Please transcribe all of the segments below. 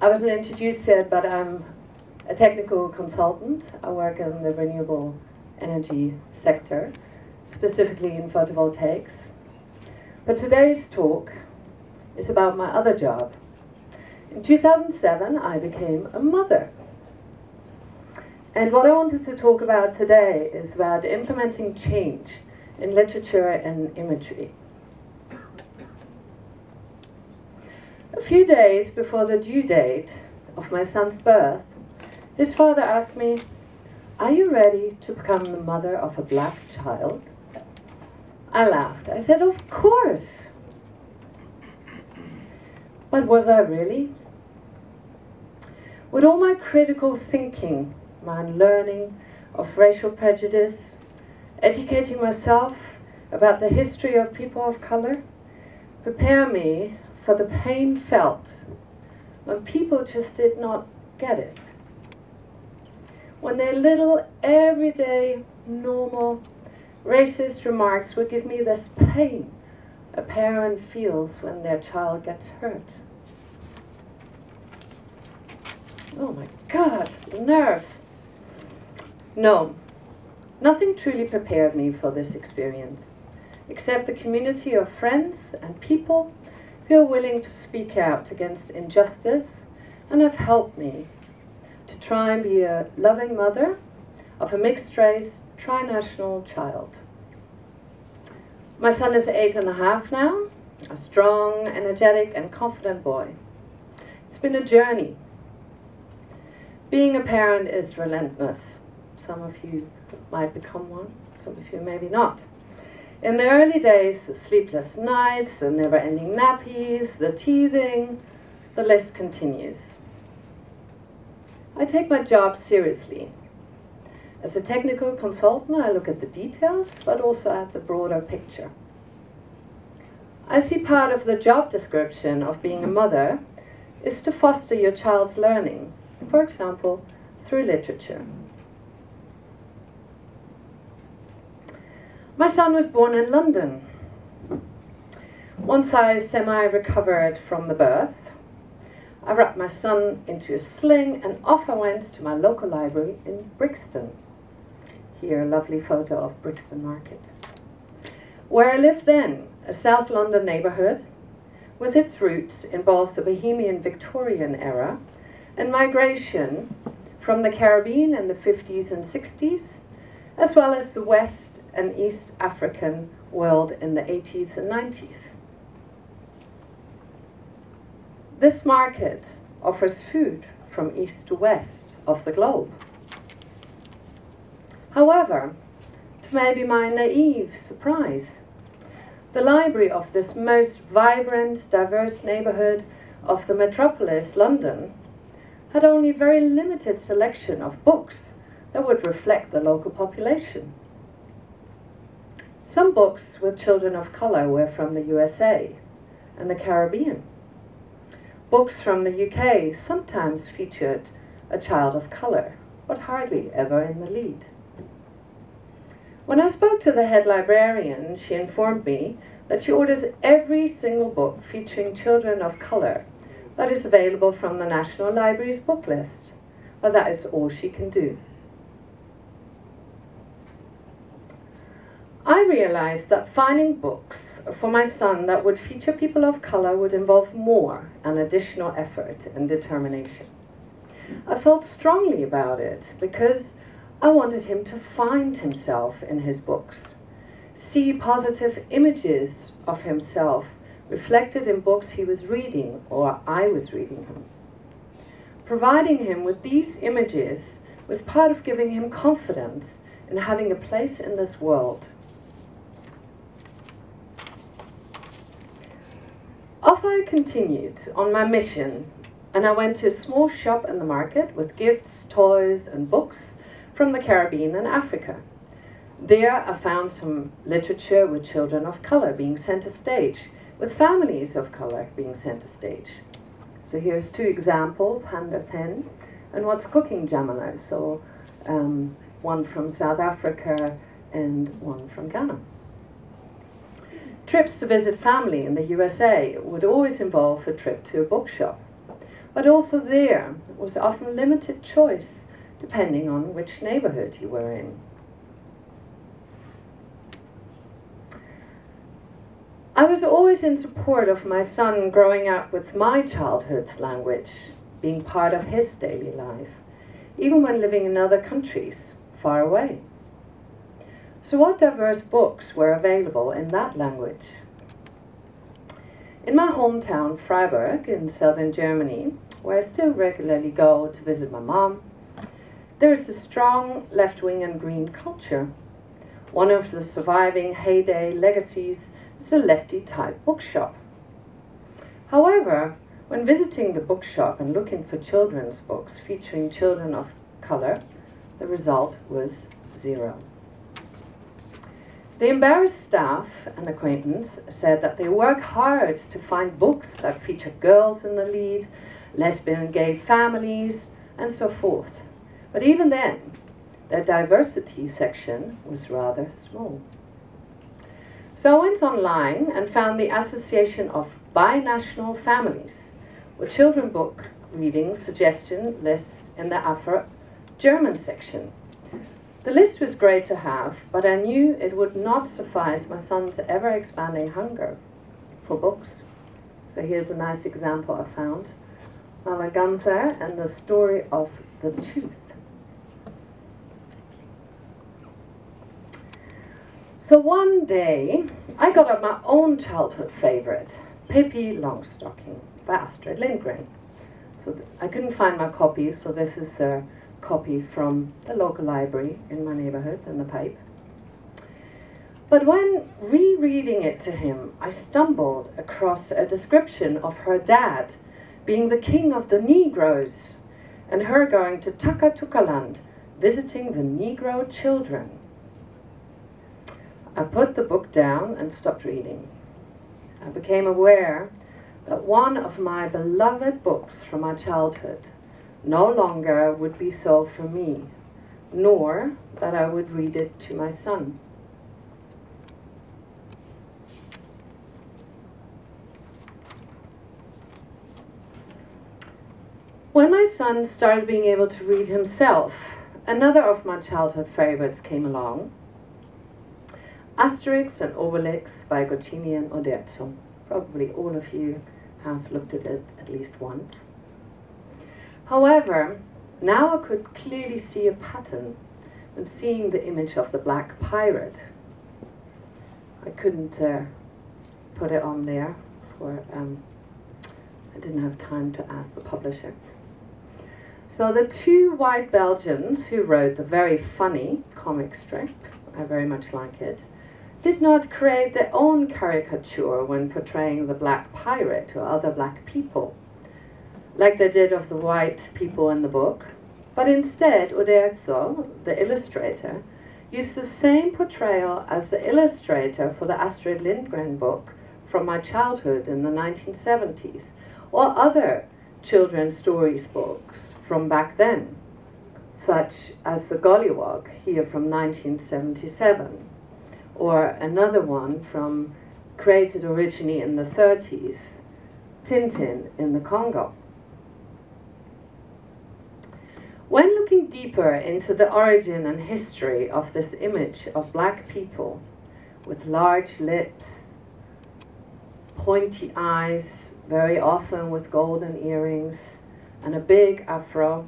I wasn't introduced yet, but I'm a technical consultant. I work in the renewable energy sector, specifically in photovoltaics. But today's talk is about my other job. In 2007, I became a mother. And what I wanted to talk about today is about implementing change in literature and imagery. A few days before the due date of my son's birth, his father asked me, "Are you ready to become the mother of a black child?" I laughed. I said, "Of course." But was I really? With all my critical thinking, my unlearning of racial prejudice, educating myself about the history of people of color, prepare me for the pain felt when people just did not get it. When their little, everyday, normal, racist remarks would give me this pain a parent feels when their child gets hurt. Oh my God, the nerves. No, nothing truly prepared me for this experience, except the community of friends and people who are willing to speak out against injustice and have helped me to try and be a loving mother of a mixed-race, tri-national child. My son is 8.5 now, a strong, energetic, and confident boy. It's been a journey. Being a parent is relentless. Some of you might become one, some of you maybe not. In the early days, the sleepless nights, the never-ending nappies, the teething, the list continues. I take my job seriously. As a technical consultant, I look at the details, but also at the broader picture. I see part of the job description of being a mother is to foster your child's learning, for example, through literature. My son was born in London. Once I semi-recovered from the birth, I wrapped my son into a sling and off I went to my local library in Brixton. Here, a lovely photo of Brixton Market. Where I lived then, a South London neighborhood, with its roots in both the Bohemian Victorian era and migration from the Caribbean in the 50s and 60s, as well as the West and East African world in the 80s and 90s. This market offers food from east to west of the globe. However, to maybe my naive surprise, the library of this most vibrant, diverse neighborhood of the metropolis, London, had only a very limited selection of books that would reflect the local population. Some books with children of color were from the USA and the Caribbean. Books from the UK sometimes featured a child of color, but hardly ever in the lead. When I spoke to the head librarian, she informed me that she orders every single book featuring children of color that is available from the National Library's book list, but that is all she can do. I realized that finding books for my son that would feature people of color would involve more and additional effort and determination. I felt strongly about it because I wanted him to find himself in his books, see positive images of himself reflected in books he was reading or I was reading him. Providing him with these images was part of giving him confidence in having a place in this world. Off I continued on my mission, and I went to a small shop in the market with gifts, toys, and books from the Caribbean and Africa. There I found some literature with children of color being center stage, with families of color being center stage. So here's two examples, Handa's Hen and What's Cooking Jamala. So one from South Africa and one from Ghana. Trips to visit family in the USA would always involve a trip to a bookshop, But also there was often limited choice depending on which neighborhood you were in. I was always in support of my son growing up with my childhood's language, being part of his daily life, even when living in other countries, far away. So what diverse books were available in that language? In my hometown, Freiburg, in southern Germany, where I still regularly go to visit my mom, there is a strong left-wing and green culture. One of the surviving heyday legacies is a lefty-type bookshop. However, when visiting the bookshop and looking for children's books featuring children of color, the result was zero. The embarrassed staff and acquaintance said that they work hard to find books that feature girls in the lead, lesbian and gay families, and so forth. But even then, their diversity section was rather small. So I went online and found the Association of Binational Families, with children book reading suggestion lists in the Afro-German section. The list was great to have, but I knew it would not suffice my son's ever-expanding hunger for books. So here's a nice example I found. Mama Ganser and the Story of the Tooth. So one day, I got up my own childhood favorite, Pippi Longstocking by Astrid Lindgren. So I couldn't find my copy, so this is a copy from the local library in my neighborhood in the Pipe. But when rereading it to him, I stumbled across a description of her dad being the king of the Negroes and her going to Takatukaland, visiting the Negro children. I put the book down and stopped reading. I became aware that one of my beloved books from my childhood no longer would be so for me, nor that I would read it to my son. When my son started being able to read himself, another of my childhood favorites came along, Asterix and Obelix by Goscinny and Uderzo. Probably all of you have looked at it at least once. However, now I could clearly see a pattern when seeing the image of the black pirate. I couldn't put it on there, for I didn't have time to ask the publisher. So the two white Belgians who wrote the very funny comic strip, I very much like it, did not create their own caricature when portraying the black pirate or other black people, like they did of the white people in the book, but instead Uderzo, the illustrator, used the same portrayal as the illustrator for the Astrid Lindgren book from my childhood in the 1970s, or other children's stories books from back then, such as the Gollywog here from 1977, or another one from created originally in the 30s, Tintin in the Congo. When looking deeper into the origin and history of this image of black people with large lips, pointy eyes, very often with golden earrings, and a big afro,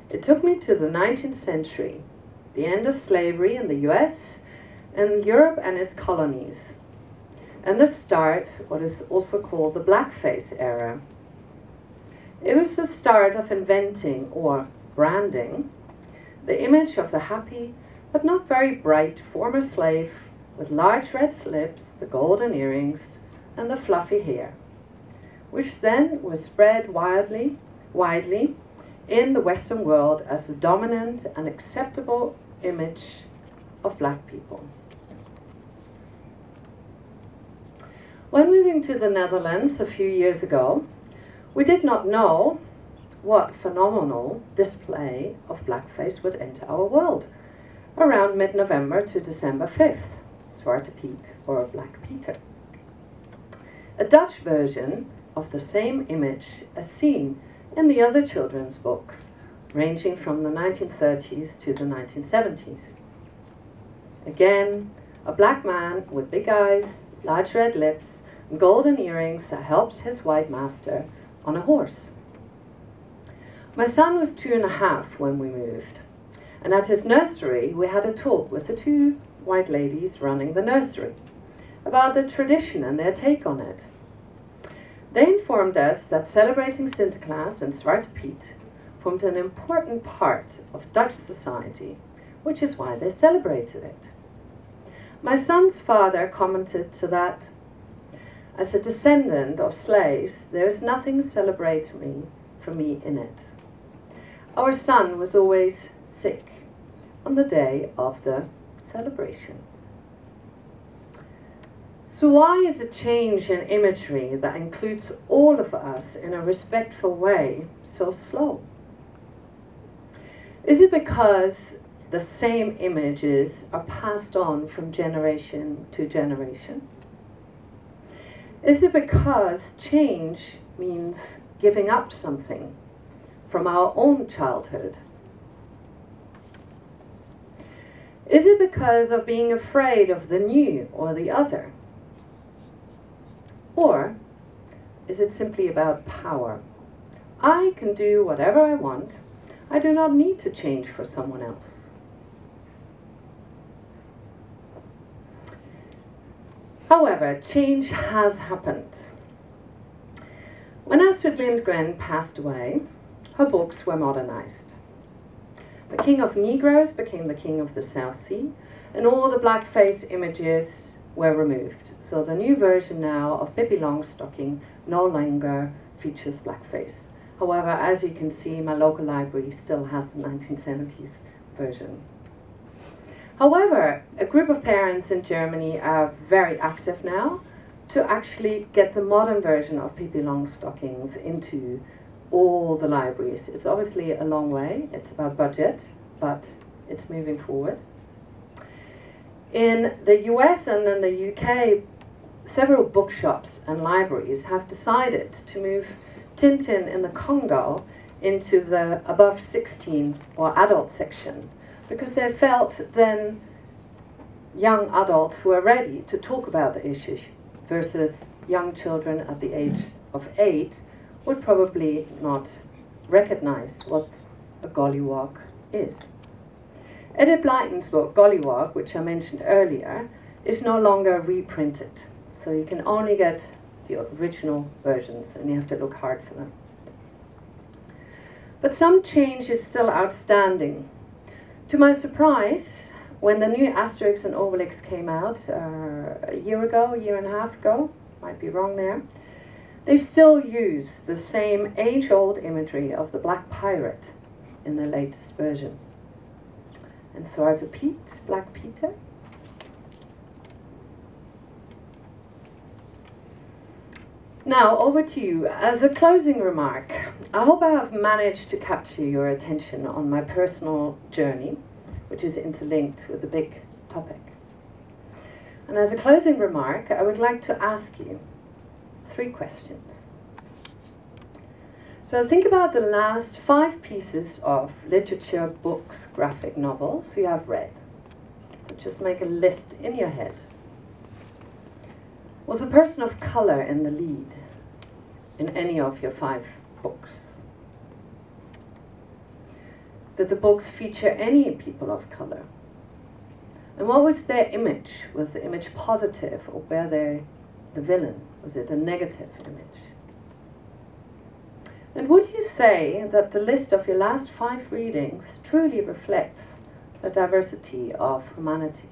it took me to the 19th century, the end of slavery in the US, and Europe and its colonies, and the start what is also called the blackface era. It was the start of inventing, or branding, the image of the happy but not very bright former slave with large red lips, the golden earrings, and the fluffy hair, which then was spread widely in the Western world as the dominant and acceptable image of black people. When moving to the Netherlands a few years ago, we did not know what phenomenal display of blackface would enter our world around mid-November to December 5th, Zwarte Piet or Black Peter. A Dutch version of the same image as seen in the other children's books, ranging from the 1930s to the 1970s. Again, a black man with big eyes, large red lips, and golden earrings that helps his white master on a horse. My son was 2.5 when we moved, and at his nursery we had a talk with the 2 white ladies running the nursery about the tradition and their take on it. They informed us that celebrating Sinterklaas and Zwarte Piet formed an important part of Dutch society, which is why they celebrated it. My son's father commented to that, "As a descendant of slaves, there is nothing celebratory for me in it. Our son was always sick on the day of the celebration." So why is a change in imagery that includes all of us in a respectful way so slow? Is it because the same images are passed on from generation to generation? Is it because change means giving up something from our own childhood? Is it because of being afraid of the new or the other? Or is it simply about power? I can do whatever I want. I do not need to change for someone else. However, change has happened. When Astrid Lindgren passed away, her books were modernized. The King of Negroes became the King of the South Sea, and all the blackface images were removed. So the new version now of Pippi Longstocking no longer features blackface. However, as you can see, my local library still has the 1970s version. However, a group of parents in Germany are very active now to actually get the modern version of Pippi Longstockings into all the libraries. It's obviously a long way, it's about budget, but it's moving forward. In the US and in the UK, several bookshops and libraries have decided to move Tintin in the Congo into the above 16 or adult section, because they felt then young adults were ready to talk about the issue, versus young children at the age of 8 would probably not recognize what a gollywog is. Edith Blyton's book, Gollywog, which I mentioned earlier, is no longer reprinted. So you can only get the original versions, and you have to look hard for them. But some change is still outstanding. To my surprise, when the new Asterix and Obelix came out a year ago, a year and a half ago, might be wrong there, they still use the same age-old imagery of the Black Pirate in the latest version. And Zwarte Piet, Black Peter. Now, over to you. As a closing remark, I hope I have managed to capture your attention on my personal journey, which is interlinked with the big topic. And as a closing remark, I would like to ask you 3 questions. So think about the last 5 pieces of literature, books, graphic novels you have read. So just make a list in your head. Was a person of color in the lead in any of your 5 books? Did the books feature any people of color? And what was their image? Was the image positive, or were they the villain? Was it a negative image? And would you say that the list of your last 5 readings truly reflects the diversity of humanity?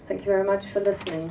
Thank you very much for listening.